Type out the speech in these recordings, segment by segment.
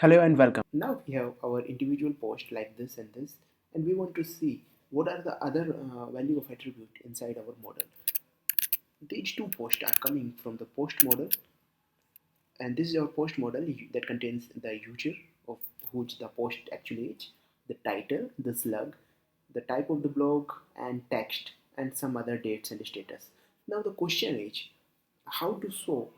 Hello and welcome. Now we have our individual post like this and this, and we want to see what are the other value of attribute inside our model. These two posts are coming from the post model, and this is our post model that contains the user of which the post actually is, the title, the slug, the type of the blog, and text, and some other dates and status. Now the question is how to show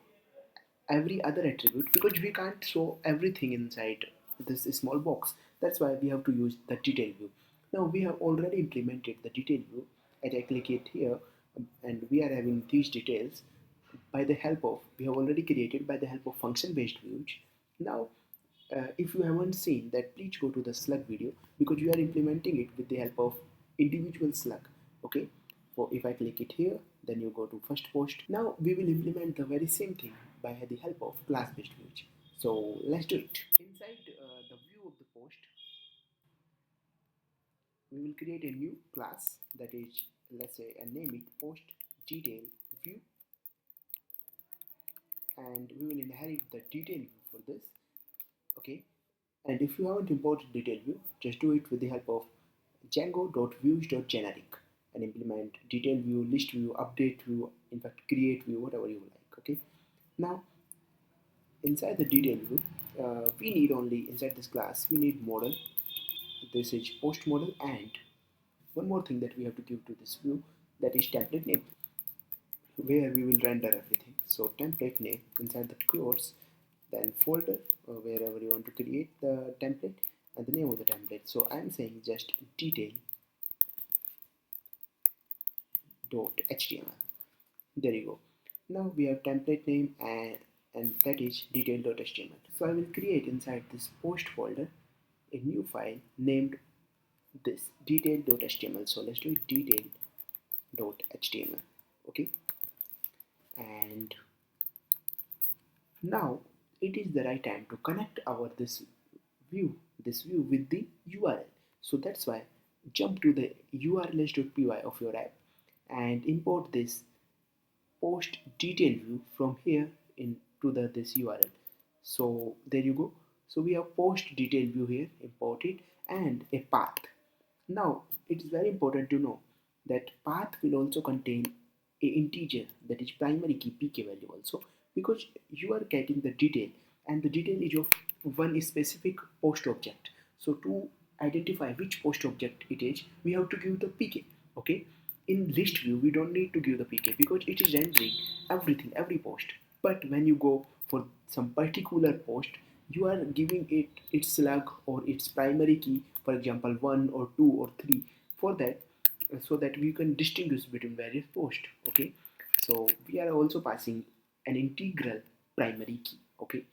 every other attribute because we can't show everything inside this small box. That's why we have to use the detail view. Now we have already implemented the detail view. As I click it here, and we are having these details by the help of, we have already created by the help of function based views. Now if you haven't seen that, please go to the slug video because we are implementing it with the help of individual slug. Okay, so if I click it here, then you go to first post. Now we will implement the very same thing by the help of class based views. So let's do it. Inside the view of the post, we will create a new class that is, let's say, and name it post detail view, and we will inherit the detail view for this. Okay, and if you haven't imported detail view, just do it with the help of Django.views.generic and implement detail view, list view, update view, in fact create view, whatever you like. Okay, now inside the detail view, we need only, inside this class we need model, this is post model, and one more thing that we have to give to this view, that is template name, where we will render everything. So template name inside the quotes, then folder wherever you want to create the template, and the name of the template. So I'm saying just detail.html. There you go. Now we have template name, and that is detail.html. So I will create inside this post folder a new file named this detail.html. So let's do detail.html. Okay, and now it is the right time to connect our this view with the URL. So that's why jump to the urls.py of your app and import this post detail view from here into this URL. So there you go. So we have post detail view here imported and a path. Now it is very important to know that path will also contain a integer, that is primary key pk value also, because you are getting the detail and the detail is of one specific post object. So to identify which post object it is, we have to give the pk. Okay, in list view we don't need to give the pk because it is rendering everything, every post. But when you go for some particular post, you are giving it its slug or its primary key, for example 1 or 2 or 3, for that, so that we can distinguish between various posts. Okay, so we are also passing an integral primary key. Okay,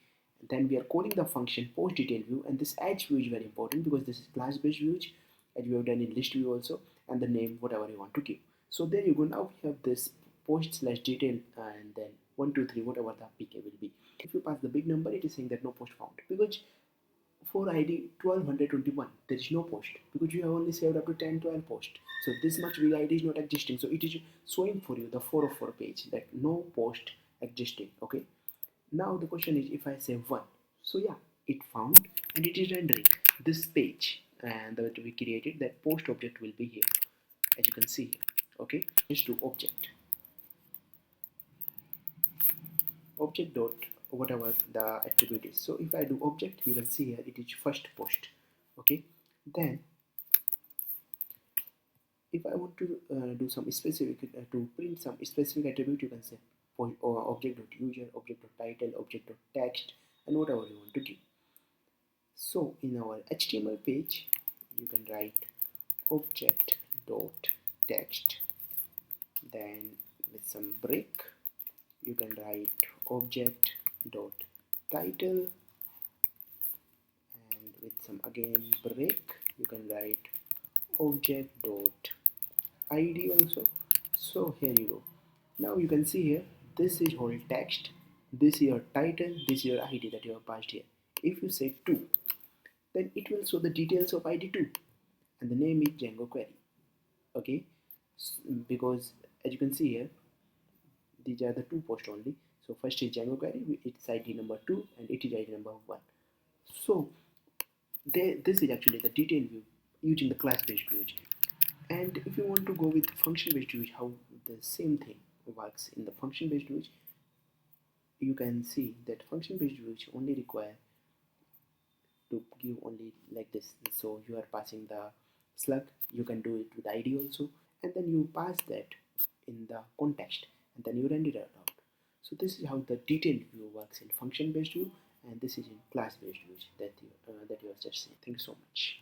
then we are calling the function post detail view, and this edge view is very important because this is class based views, as we have done in list view also, and the name whatever you want to give. So there you go. Now we have this post slash detail, and then 123 whatever the pk will be. If you pass the big number, it is saying that no post found, because for ID 1221 there is no post because you have only saved up to 10-12 posts. So this much big ID is not existing, so it is showing for you the 404 page that no post existing. Okay, now the question is, if I say 1, so yeah, it found and it is rendering this page, and that we created, that post object will be here, as you can see here. Okay, just to object dot whatever the attribute is. So if I do object, you can see here it is first post. Okay, then if I want to do some specific to print some specific attribute, you can say object dot user, object dot title, object dot text, and whatever you want to give. So in our HTML page, you can write object dot text, then with some break you can write object dot title, and with some again break you can write object dot id also. So here you go. Now you can see here, this is whole text, this is your title, this is your id that you have passed here. If you say 2, then it will show the details of id2, and the name is Django query. Okay, because as you can see here, these are the two posts only. So first is Django query, its id number 2 and it is id number 1. So this is actually the detailed view using the class-based views. And if you want to go with function-based views, how the same thing works in the function-based views, you can see that function-based views only require to give only like this. So you are passing the slug, you can do it with id also, and then you pass that in the context and then you render it out. So this is how the detailed view works in function based view, and this is in class based view that you have just seen. Thank you so much.